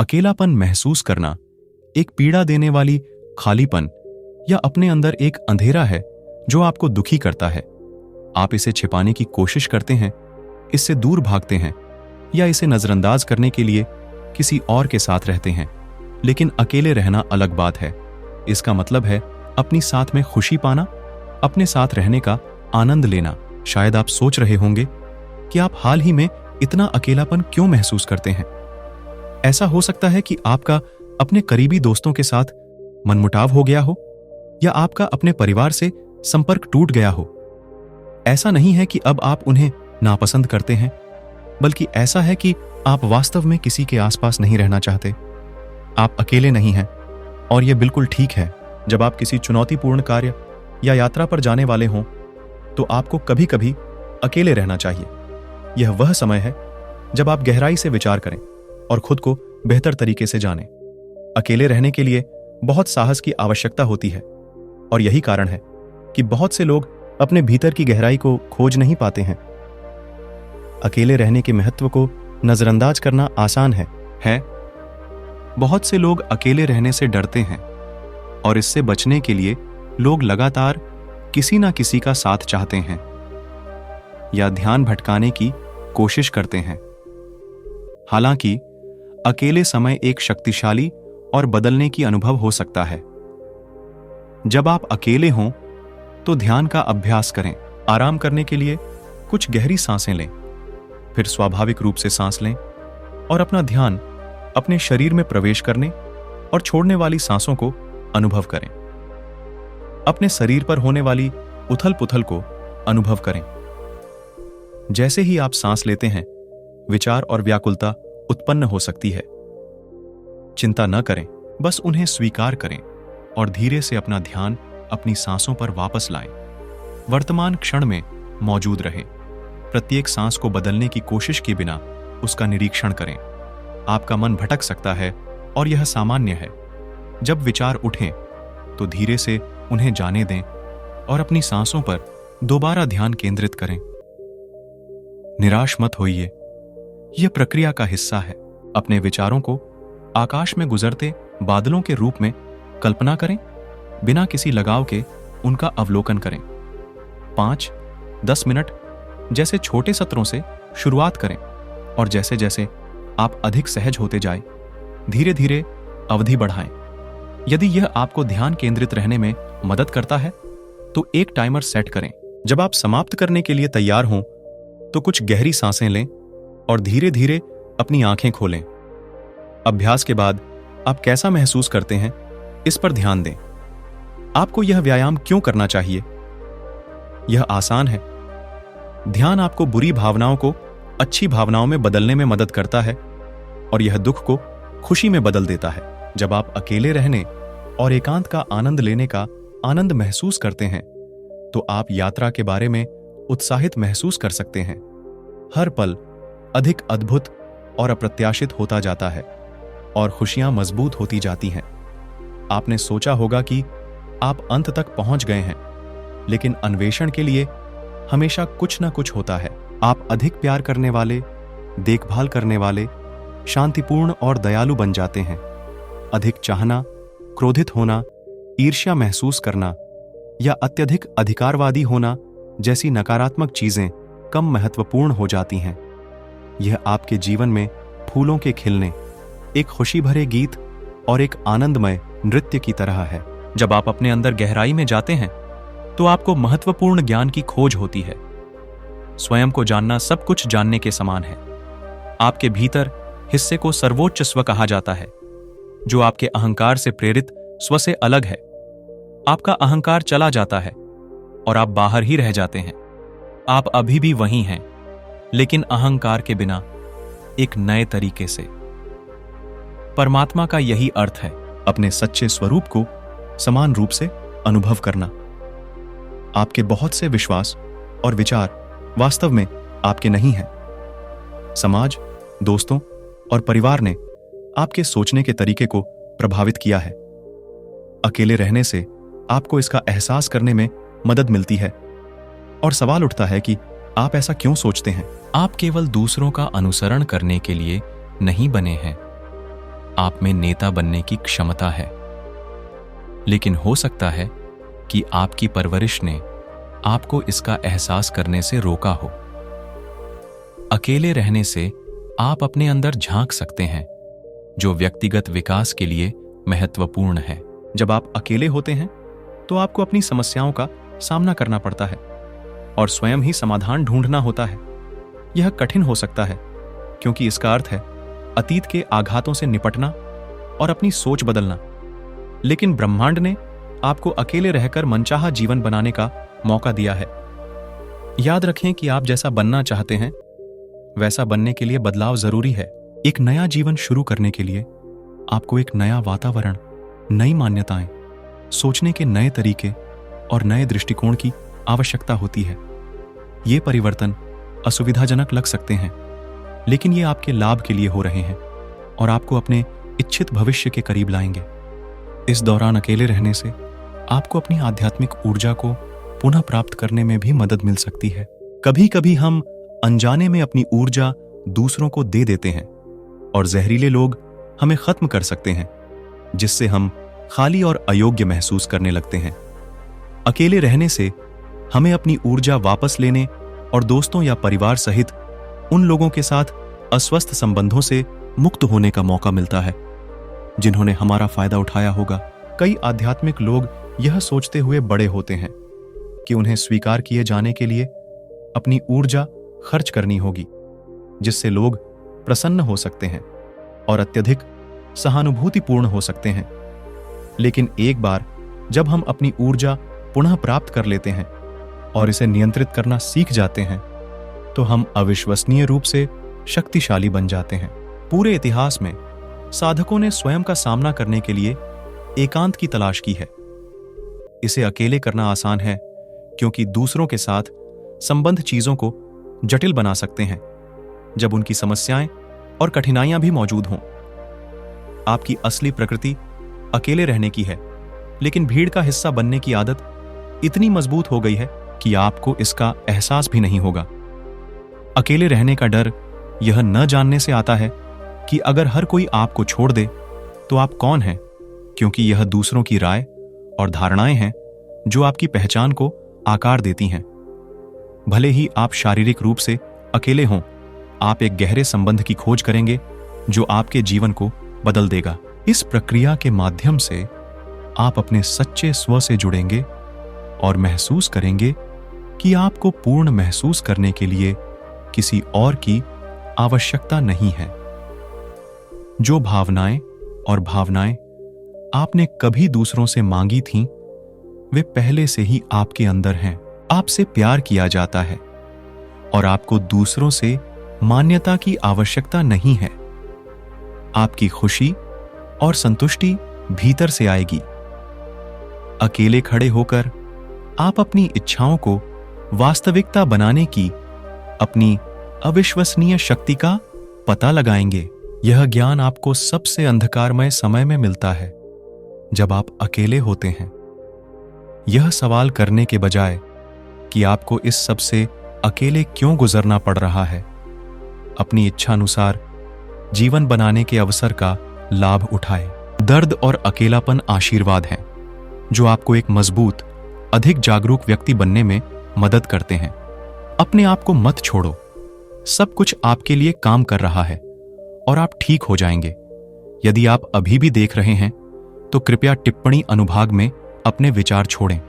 अकेलापन महसूस करना एक पीड़ा देने वाली खालीपन या अपने अंदर एक अंधेरा है जो आपको दुखी करता है। आप इसे छिपाने की कोशिश करते हैं, इससे दूर भागते हैं या इसे नजरअंदाज करने के लिए किसी और के साथ रहते हैं। लेकिन अकेले रहना अलग बात है। इसका मतलब है अपनी साथ में खुशी पाना, अपने साथ रहने का आनंद लेना। शायद आप सोच रहे होंगे कि आप हाल ही में इतना अकेलापन क्यों महसूस करते हैं। ऐसा हो सकता है कि आपका अपने करीबी दोस्तों के साथ मनमुटाव हो गया हो या आपका अपने परिवार से संपर्क टूट गया हो। ऐसा नहीं है कि अब आप उन्हें नापसंद करते हैं, बल्कि ऐसा है कि आप वास्तव में किसी के आसपास नहीं रहना चाहते। आप अकेले नहीं हैं और यह बिल्कुल ठीक है। जब आप किसी चुनौतीपूर्ण कार्य या यात्रा पर जाने वाले हों तो आपको कभी कभी अकेले रहना चाहिए। यह वह समय है जब आप गहराई से विचार करें और खुद को बेहतर तरीके से जानें। अकेले रहने के लिए बहुत साहस की आवश्यकता होती है और यही कारण है कि बहुत से लोग अपने भीतर की गहराई को खोज नहीं पाते हैं। अकेले रहने के महत्व को नजरअंदाज करना आसान है। बहुत से लोग अकेले रहने से डरते हैं और इससे बचने के लिए लोग लगातार किसी ना किसी का साथ चाहते हैं या ध्यान भटकाने की कोशिश करते हैं। हालांकि अकेले समय एक शक्तिशाली और बदलने की अनुभव हो सकता है। जब आप अकेले हों तो ध्यान का अभ्यास करें। आराम करने के लिए कुछ गहरी सांसें लें, फिर स्वाभाविक रूप से सांस लें और अपना ध्यान अपने शरीर में प्रवेश करने और छोड़ने वाली सांसों को अनुभव करें। अपने शरीर पर होने वाली उथल पुथल को अनुभव करें। जैसे ही आप सांस लेते हैं, विचार और व्याकुलता उत्पन्न हो सकती है। चिंता न करें, बस उन्हें स्वीकार करें और धीरे से अपना ध्यान अपनी सांसों पर वापस लाएं। वर्तमान क्षण में मौजूद रहें। प्रत्येक सांस को बदलने की कोशिश के बिना उसका निरीक्षण करें। आपका मन भटक सकता है और यह सामान्य है। जब विचार उठें तो धीरे से उन्हें जाने दें और अपनी सांसों पर दोबारा ध्यान केंद्रित करें। निराश मत होइए, यह प्रक्रिया का हिस्सा है। अपने विचारों को आकाश में गुजरते बादलों के रूप में कल्पना करें। बिना किसी लगाव के उनका अवलोकन करें। 5-10 मिनट जैसे छोटे सत्रों से शुरुआत करें और जैसे जैसे आप अधिक सहज होते जाएं, धीरे धीरे अवधि बढ़ाएं। यदि यह आपको ध्यान केंद्रित रहने में मदद करता है तो एक टाइमर सेट करें। जब आप समाप्त करने के लिए तैयार हों तो कुछ गहरी सांसें लें और धीरे धीरे अपनी आंखें खोलें। अभ्यास के बाद आप कैसा महसूस करते हैं, इस पर ध्यान दें। आपको यह व्यायाम क्यों करना चाहिए? यह आसान है। ध्यान आपको बुरी भावनाओं को अच्छी भावनाओं में बदलने में मदद करता है और यह दुख को खुशी में बदल देता है। जब आप अकेले रहने और एकांत का आनंद लेने का आनंद महसूस करते हैं तो आप यात्रा के बारे में उत्साहित महसूस कर सकते हैं। हर पल अधिक अद्भुत और अप्रत्याशित होता जाता है और खुशियां मजबूत होती जाती हैं। आपने सोचा होगा कि आप अंत तक पहुंच गए हैं, लेकिन अन्वेषण के लिए हमेशा कुछ न कुछ होता है। आप अधिक प्यार करने वाले, देखभाल करने वाले, शांतिपूर्ण और दयालु बन जाते हैं। अधिक चाहना, क्रोधित होना, ईर्ष्या महसूस करना या अत्यधिक अधिकारवादी होना जैसी नकारात्मक चीजें कम महत्वपूर्ण हो जाती हैं। यह आपके जीवन में फूलों के खिलने, एक खुशी भरे गीत और एक आनंदमय नृत्य की तरह है। जब आप अपने अंदर गहराई में जाते हैं तो आपको महत्वपूर्ण ज्ञान की खोज होती है। स्वयं को जानना सब कुछ जानने के समान है। आपके भीतर हिस्से को सर्वोच्च स्व कहा जाता है, जो आपके अहंकार से प्रेरित स्व से अलग है। आपका अहंकार चला जाता है और आप बाहर ही रह जाते हैं। आप अभी भी वही हैं, लेकिन अहंकार के बिना, एक नए तरीके से। परमात्मा का यही अर्थ है, अपने सच्चे स्वरूप को समान रूप से अनुभव करना। आपके बहुत से विश्वास और विचार वास्तव में आपके नहीं हैं। समाज, दोस्तों और परिवार ने आपके सोचने के तरीके को प्रभावित किया है। अकेले रहने से आपको इसका एहसास करने में मदद मिलती है और सवाल उठता है कि आप ऐसा क्यों सोचते हैं। आप केवल दूसरों का अनुसरण करने के लिए नहीं बने हैं। आप में नेता बनने की क्षमता है, लेकिन हो सकता है कि आपकी परवरिश ने आपको इसका एहसास करने से रोका हो। अकेले रहने से आप अपने अंदर झांक सकते हैं, जो व्यक्तिगत विकास के लिए महत्वपूर्ण है। जब आप अकेले होते हैं तो आपको अपनी समस्याओं का सामना करना पड़ता है और स्वयं ही समाधान ढूंढना होता है। यह कठिन हो सकता है क्योंकि इसका अर्थ है अतीत के आघातों से निपटना और अपनी सोच बदलना। लेकिन ब्रह्मांड ने आपको अकेले रहकर मनचाहा जीवन बनाने का मौका दिया है। याद रखें कि आप जैसा बनना चाहते हैं वैसा बनने के लिए बदलाव जरूरी है। एक नया जीवन शुरू करने के लिए आपको एक नया वातावरण, नई मान्यताएं, सोचने के नए तरीके और नए दृष्टिकोण की आवश्यकता होती है। ये परिवर्तन असुविधाजनक लग सकते हैं, लेकिन ये आपके लाभ के लिए हो रहे हैं और आपको अपने इच्छित भविष्य के करीब लाएंगे। इस दौरान अकेले रहने से आपको अपनी आध्यात्मिक ऊर्जा को पुनः प्राप्त करने में भी मदद मिल सकती है। कभी कभी हम अनजाने में अपनी ऊर्जा दूसरों को दे देते हैं और जहरीले लोग हमें खत्म कर सकते हैं, जिससे हम खाली और अयोग्य महसूस करने लगते हैं। अकेले रहने से हमें अपनी ऊर्जा वापस लेने और दोस्तों या परिवार सहित उन लोगों के साथ अस्वस्थ संबंधों से मुक्त होने का मौका मिलता है जिन्होंने हमारा फायदा उठाया होगा। कई आध्यात्मिक लोग यह सोचते हुए बड़े होते हैं कि उन्हें स्वीकार किए जाने के लिए अपनी ऊर्जा खर्च करनी होगी, जिससे लोग प्रसन्न हो सकते हैं और अत्यधिक सहानुभूतिपूर्ण हो सकते हैं। लेकिन एक बार जब हम अपनी ऊर्जा पुनः प्राप्त कर लेते हैं और इसे नियंत्रित करना सीख जाते हैं, तो हम अविश्वसनीय रूप से शक्तिशाली बन जाते हैं। पूरे इतिहास में साधकों ने स्वयं का सामना करने के लिए एकांत की तलाश की है। इसे अकेले करना आसान है क्योंकि दूसरों के साथ संबंध चीजों को जटिल बना सकते हैं जब उनकी समस्याएं और कठिनाइयां भी मौजूद हों। आपकी असली प्रकृति अकेले रहने की है, लेकिन भीड़ का हिस्सा बनने की आदत इतनी मजबूत हो गई है कि आपको इसका एहसास भी नहीं होगा। अकेले रहने का डर यह न जानने से आता है कि अगर हर कोई आपको छोड़ दे तो आप कौन हैं, क्योंकि यह दूसरों की राय और धारणाएं हैं जो आपकी पहचान को आकार देती हैं। भले ही आप शारीरिक रूप से अकेले हों, आप एक गहरे संबंध की खोज करेंगे जो आपके जीवन को बदल देगा। इस प्रक्रिया के माध्यम से आप अपने सच्चे स्व से जुड़ेंगे और महसूस करेंगे कि आपको पूर्ण महसूस करने के लिए किसी और की आवश्यकता नहीं है। जो भावनाएं आपने कभी दूसरों से मांगी थीं, वे पहले से ही आपके अंदर हैं। आपसे प्यार किया जाता है और आपको दूसरों से मान्यता की आवश्यकता नहीं है। आपकी खुशी और संतुष्टि भीतर से आएगी। अकेले खड़े होकर आप अपनी इच्छाओं को वास्तविकता बनाने की अपनी अविश्वसनीय शक्ति का पता लगाएंगे। यह ज्ञान आपको सबसे अंधकारमय समय में मिलता है, जब आप अकेले होते हैं। यह सवाल करने के बजाय कि आपको इस सब से अकेले क्यों गुजरना पड़ रहा है, अपनी इच्छानुसार जीवन बनाने के अवसर का लाभ उठाएं। दर्द और अकेलापन आशीर्वाद हैं जो आपको एक मजबूत, अधिक जागरूक व्यक्ति बनने में मदद करते हैं। अपने आप को मत छोड़ो। सब कुछ आपके लिए काम कर रहा है और आप ठीक हो जाएंगे। यदि आप अभी भी देख रहे हैं तो कृपया टिप्पणी अनुभाग में अपने विचार छोड़ें।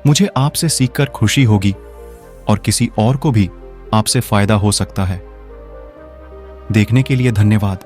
मुझे आपसे सीखकर खुशी होगी और किसी और को भी आपसे फायदा हो सकता है। देखने के लिए धन्यवाद।